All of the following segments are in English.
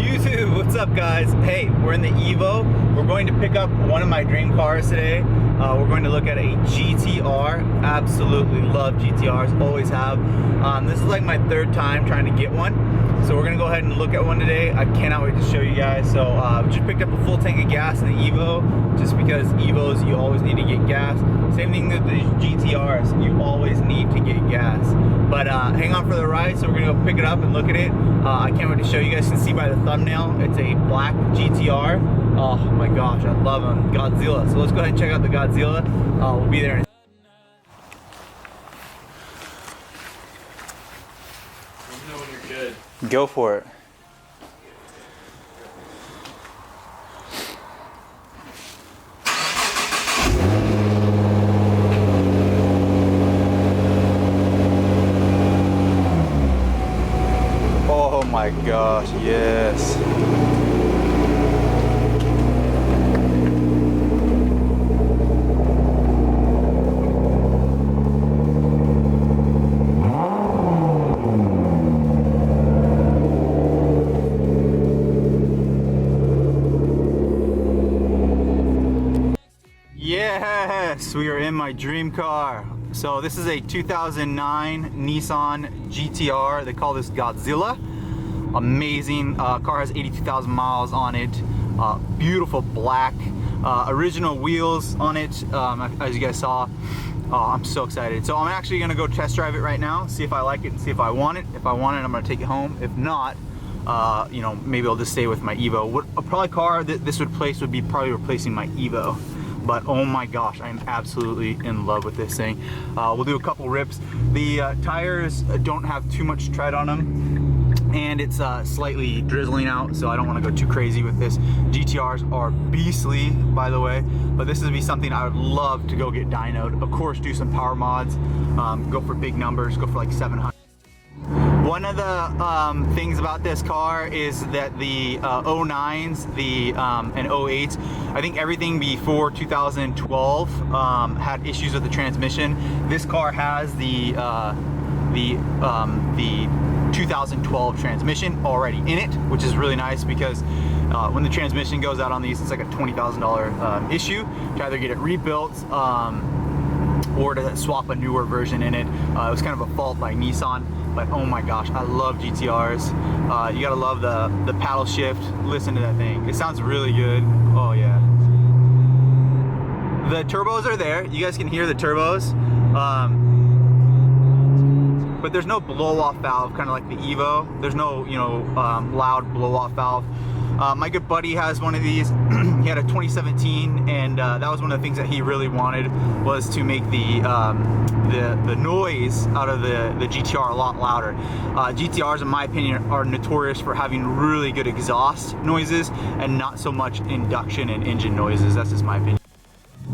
YouTube, what's up guys? Hey, we're in the Evo. We're going to pick up one of my dream cars today. We're going to look at a GTR. Absolutely love GTRs, always have. This is like my third time trying to get one. So we're gonna go ahead and look at one today. I cannot wait to show you guys. So we just picked up a full tank of gas in the Evo, just because Evos, you always need to get gas. Same thing with the GTRs, you always need to get gas. But hang on for the ride, so we're gonna go pick it up and look at it. I can't wait to show you guys. You can see by the thumbnail, it's a black GTR. Oh my gosh, I love them. Godzilla. So let's go ahead and check out the Godzilla. We'll be there in a Go for it. Oh my gosh, yes. Yes, we are in my dream car. So this is a 2009 Nissan GTR. They call this Godzilla. Amazing. Car has 82,000 miles on it. Beautiful black. Original wheels on it, as you guys saw. Oh, I'm so excited. So I'm actually gonna go test drive it right now, see if I like it and see if I want it. If I want it, I'm gonna take it home. If not, you know, maybe I'll just stay with my Evo. What a probably car that this would replace would be probably replacing my Evo. But oh my gosh, I'm absolutely in love with this thing. We'll do a couple rips. The tires don't have too much tread on them, and it's slightly drizzling out, so I don't want to go too crazy with this. GTRs are beastly, by the way, but this would be something I would love to go get dynoed. Of course, do some power mods, go for big numbers, go for like 700. One of the things about this car is that the 09s, and 08s, I think everything before 2012 had issues with the transmission. This car has the 2012 transmission already in it, which is really nice because when the transmission goes out on these, it's like a $20,000 issue to either get it rebuilt or to swap a newer version in it. It was kind of a fault by Nissan. But oh my gosh, I love GTRs. You gotta love the paddle shift. Listen to that thing. It sounds really good. Oh yeah. The turbos are there. You guys can hear the turbos. But there's no blow-off valve, kind of like the Evo. There's no, you know, loud blow-off valve. My good buddy has one of these. He had a 2017, and that was one of the things that he really wanted, was to make the noise out of the GTR a lot louder. GTRs, in my opinion, are notorious for having really good exhaust noises and not so much induction and engine noises. That's just my opinion.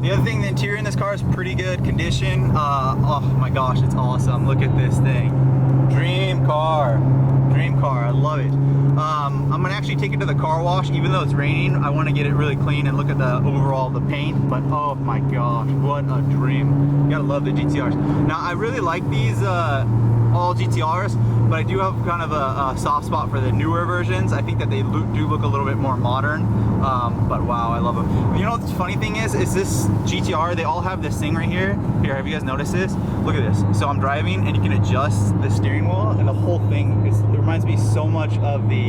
The other thing, the interior in this car is pretty good condition. Oh my gosh, it's awesome. Look at this thing. Dream car. Dream car, I love it. I'm gonna actually take it to the car wash. Even though it's raining, I want to get it really clean and look at the overall the paint. But oh my gosh, what a dream. You gotta love the GTRs. Now I really like these all GTRs, but I do have kind of a soft spot for the newer versions. I think that they do look a little bit more modern, but wow, I love them. You know what the funny thing is this GTR, they all have this thing right here. Here, have you guys noticed this? Look at this. So I'm driving and you can adjust the steering wheel, and the whole thing it reminds me so much of the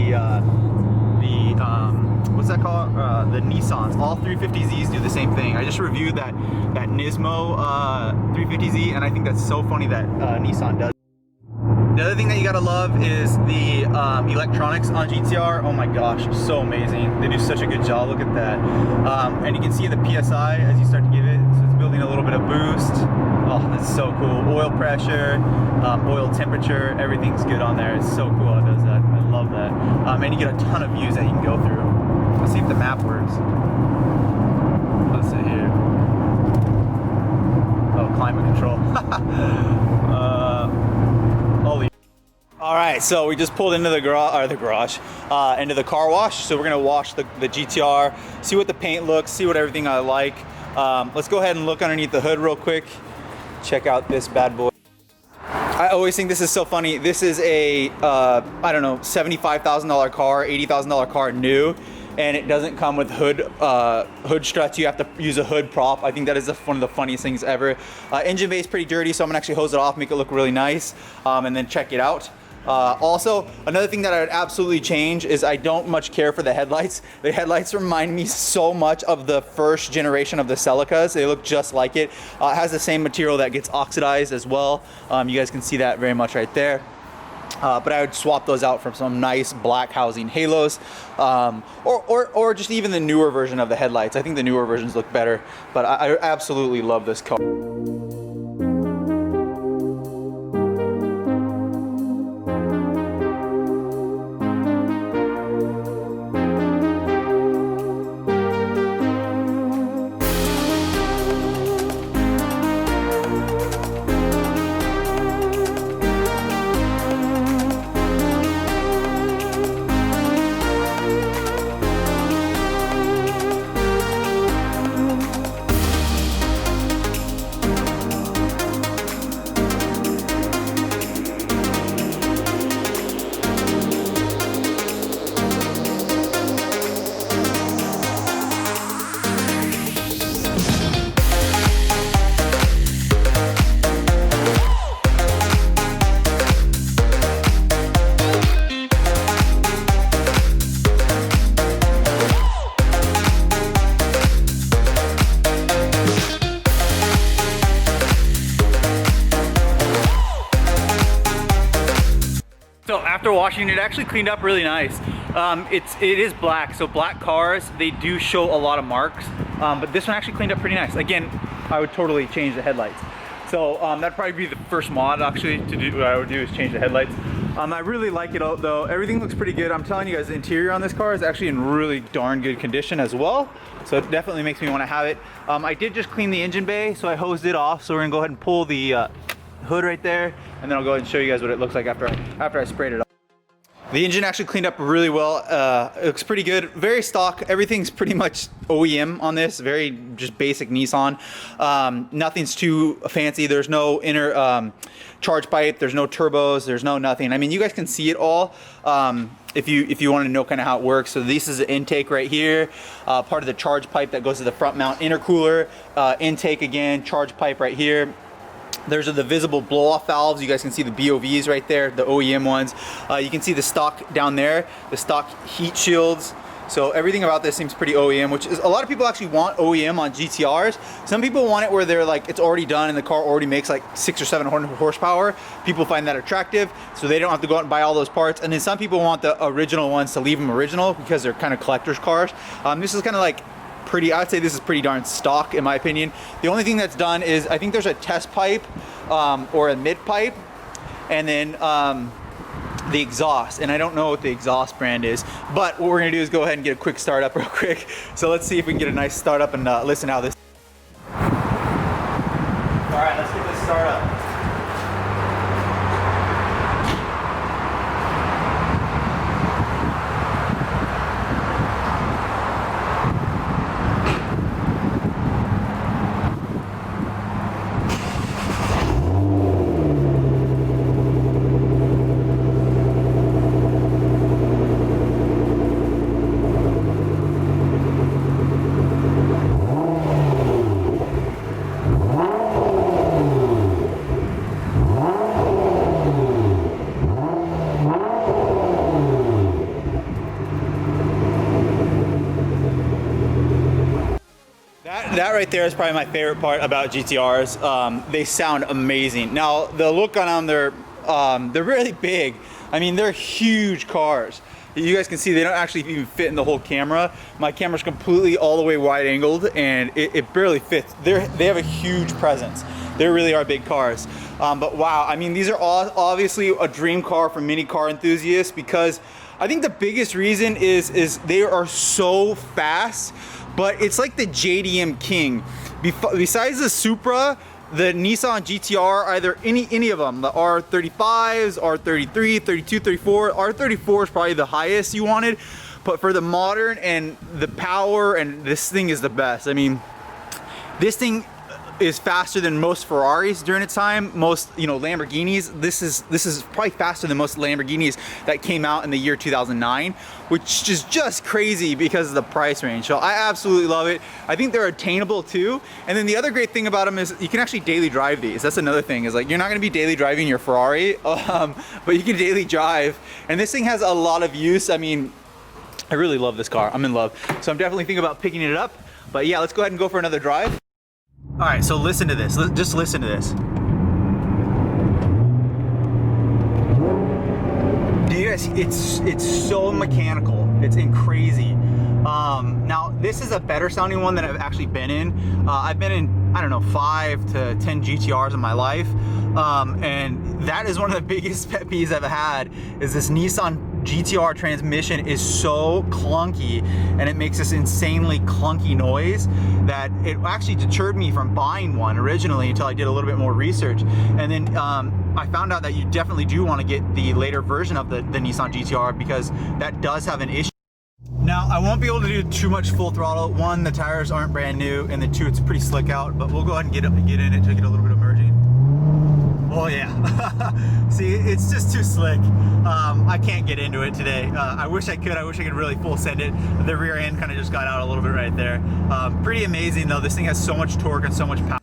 what's that called? The Nissans. All 350Zs do the same thing. I just reviewed that Nismo 350Z, and I think that's so funny that Nissan does. The other thing that you gotta love is the electronics on GTR. Oh my gosh, so amazing. They do such a good job. Look at that. And you can see the PSI as you start to give it. So it's building a little bit of boost. Oh, that's so cool. Oil pressure, oil temperature, everything's good on there. It's so cool how it does that. I love that. And you get a ton of views that you can go through. Let's see if the map works. Let's see here. Oh, climate control. Holy. All right, so we just pulled into the garage, into the car wash. So we're gonna wash the GTR, see what the paint looks, see what everything I like. Let's go ahead and look underneath the hood real quick. Check out this bad boy. I always think this is so funny. This is a, I don't know, $75,000 car, $80,000 car new, and it doesn't come with hood struts. You have to use a hood prop. I think that is one of the funniest things ever. Engine bay is pretty dirty, so I'm gonna actually hose it off, make it look really nice, and then check it out. Also, another thing that I would absolutely change is I don't much care for the headlights. The headlights remind me so much of the first generation of the CELICAs. They look just like it. It has the same material that gets oxidized as well. You guys can see that very much right there. But I would swap those out for some nice black housing halos, or just even the newer version of the headlights. I think the newer versions look better, but I absolutely love this car. So after washing it, actually cleaned up really nice. It is black, so black cars, they do show a lot of marks, but this one actually cleaned up pretty nice. Again, I would totally change the headlights. So that'd probably be the first mod actually to do. What I would do is change the headlights. I really like it though. Everything looks pretty good. I'm telling you guys, the interior on this car is actually in really darn good condition as well. So it definitely makes me want to have it. I did just clean the engine bay, so I hosed it off. So we're gonna go ahead and pull the hood right there, and then I'll go ahead and show you guys what it looks like after I sprayed it off. The engine actually cleaned up really well. It looks pretty good. Very stock. Everything's pretty much OEM on this. Very just basic Nissan. Nothing's too fancy. There's no inner charge pipe. There's no turbos. There's no nothing. I mean, you guys can see it all if you want to know kind of how it works. So this is the intake right here. Part of the charge pipe that goes to the front mount intercooler. Intake again. Charge pipe right here. There's the visible blow-off valves. You guys can see the BOVs right there, the OEM ones. You can see the stock down there, the stock heat shields. So everything about this seems pretty OEM, which is a lot of people actually want OEM on GTRs. Some people want it where they're like, it's already done and the car already makes like 600 or 700 horsepower. People find that attractive, so they don't have to go out and buy all those parts. And then some people want the original ones to leave them original because they're kind of collector's cars. This is kind of like pretty, I'd say this is pretty darn stock in my opinion. The only thing that's done is I think there's a test pipe or a mid pipe, and then the exhaust, and I don't know what the exhaust brand is, but what we're gonna do is go ahead and get a quick startup real quick. So let's see if we can get a nice startup and listen how this. All right, let's get this startup. That right there is probably my favorite part about GTRs. They sound amazing. Now the look on them, they're really big. I mean, they're huge cars. You guys can see they don't actually even fit in the whole camera. My camera's completely all the way wide angled and it barely fits. They have a huge presence. They really are big cars. But wow, I mean, these are all obviously a dream car for many car enthusiasts, because I think the biggest reason is they are so fast, but it's like the JDM King. Besides the Supra, the Nissan GTR, either any of them, the R35s, R33, 32, 34, R34 is probably the highest you wanted, but for the modern and the power, and this thing is the best. I mean, this thing, is faster than most Ferraris during its time, most, you know, Lamborghinis. This is probably faster than most Lamborghinis that came out in the year 2009, which is just crazy because of the price range. So I absolutely love it. I think they're attainable too. And then the other great thing about them is you can actually daily drive these. That's another thing, is like, you're not gonna be daily driving your Ferrari, but you can daily drive. And this thing has a lot of use. I mean, I really love this car. I'm in love. So I'm definitely thinking about picking it up. But yeah, let's go ahead and go for another drive. All right, so listen to this. Just listen to this. Do you guys, it's so mechanical. It's crazy. Now, this is a better sounding one than I've actually been in. I've been in, I don't know, 5 to 10 GTRs in my life. And that is one of the biggest pet peeves I've had, is this Nissan GTR transmission is so clunky, and it makes this insanely clunky noise that it actually deterred me from buying one originally until I did a little bit more research. And then I found out that you definitely do want to get the later version of the Nissan GTR, because that does have an issue. Now, I won't be able to do too much full throttle. One, the tires aren't brand new, and then two, it's pretty slick out, but we'll go ahead and get in it to get a little bit of merging. Oh yeah. See, it's just too slick. I can't get into it today. I wish I could. I wish I could really full send it. The rear end kind of just got out a little bit right there. Pretty amazing though. This thing has so much torque and so much power.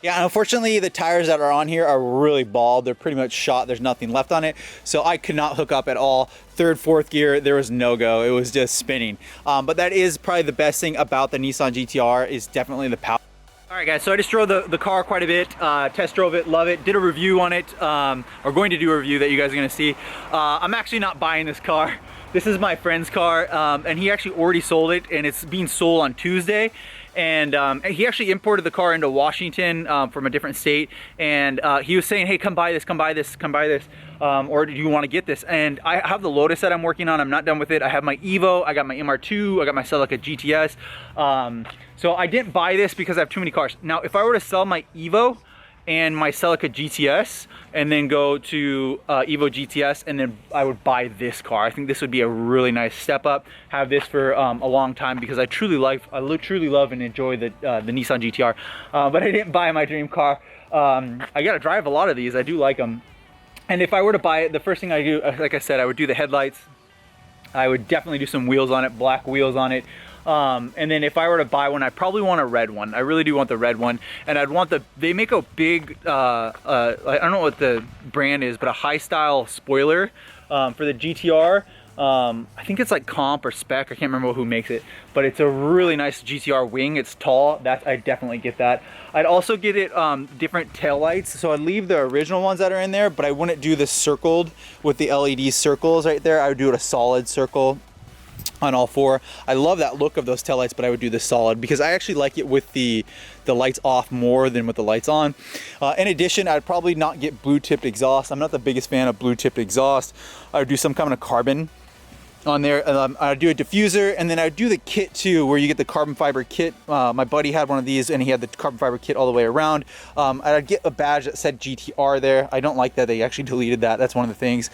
Yeah, unfortunately the tires that are on here are really bald. They're pretty much shot. There's nothing left on it. So I could not hook up at all. Third, fourth gear, there was no go. It was just spinning. But that is probably the best thing about the Nissan GTR, is definitely the power. All right guys, so I just drove the car quite a bit, test drove it, love it, did a review on it, or going to do a review that you guys are gonna see. I'm actually not buying this car. This is my friend's car, and he actually already sold it, and it's being sold on Tuesday. And he actually imported the car into Washington from a different state, and he was saying, hey, come buy this, come buy this, come buy this, or do you want to get this? And I have the Lotus that I'm working on. I'm not done with it. I have my Evo, I got my MR2, I got my CELICA GTS. So I didn't buy this because I have too many cars. Now, if I were to sell my Evo and my CELICA GTS and then go to Evo GTS, and then I would buy this car. I think this would be a really nice step up. Have this for a long time, because I truly love and enjoy the Nissan GTR. But I didn't buy my dream car. I gotta drive a lot of these. I do like them. And if I were to buy it, the first thing I do, like I said, I would do the headlights. I would definitely do some wheels on it, black wheels on it. And then if I were to buy one, I probably want a red one. I really do want the red one. And I'd want they make a big, I don't know what the brand is, but a high style spoiler for the GTR. I think it's like Comp or Spec, I can't remember who makes it, but it's a really nice GTR wing. It's tall. I'd definitely get that. I'd also get it different tail lights. So I'd leave the original ones that are in there, but I wouldn't do the circled with the LED circles right there. I would do it a solid circle on all four. I love that look of those taillights, but I would do the solid because I actually like it with the lights off more than with the lights on. In addition, I'd probably not get blue tipped exhaust. I'm not the biggest fan of blue tipped exhaust. I would do some kind of carbon on there. I'd do a diffuser, and then I'd do the kit too, where you get the carbon fiber kit. My buddy had one of these and he had the carbon fiber kit all the way around. I'd get a badge that said GTR there. I don't like that they actually deleted that. That's one of the things.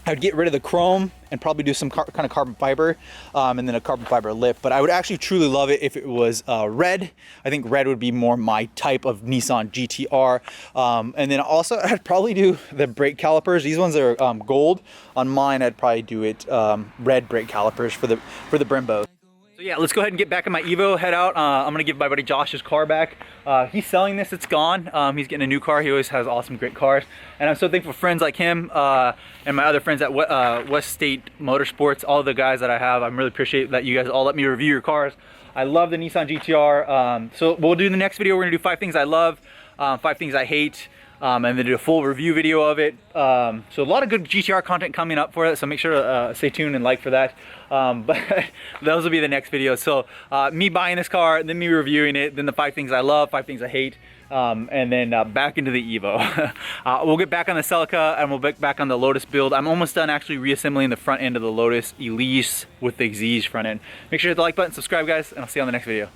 I'd get rid of the chrome and probably do some kind of carbon fiber, and then a carbon fiber lip. But I would actually truly love it if it was red. I think red would be more my type of Nissan GTR. And then also I'd probably do the brake calipers. These ones are gold. On mine, I'd probably do it red brake calipers for the Brembo. So yeah, let's go ahead and get back in my Evo, head out. I'm gonna give my buddy Josh his car back. He's selling this, it's gone. He's getting a new car. He always has awesome, great cars. And I'm so thankful for friends like him and my other friends at West State Motorsports, all the guys that I have. I really appreciate that you guys all let me review your cars. I love the Nissan GTR. So we'll do the next video. We're gonna do 5 things I love, 5 things I hate, and then do a full review video of it. So a lot of good GTR content coming up for it, so make sure to stay tuned and like for that. But those will be the next video. So me buying this car, then me reviewing it, then the 5 things I love, 5 things I hate, and then back into the Evo. We'll get back on the Celica and we'll get back on the Lotus build. I'm almost done actually reassembling the front end of the Lotus ELISE with the EXIGE front end. Make sure to hit the like button, subscribe guys, and I'll see you on the next video.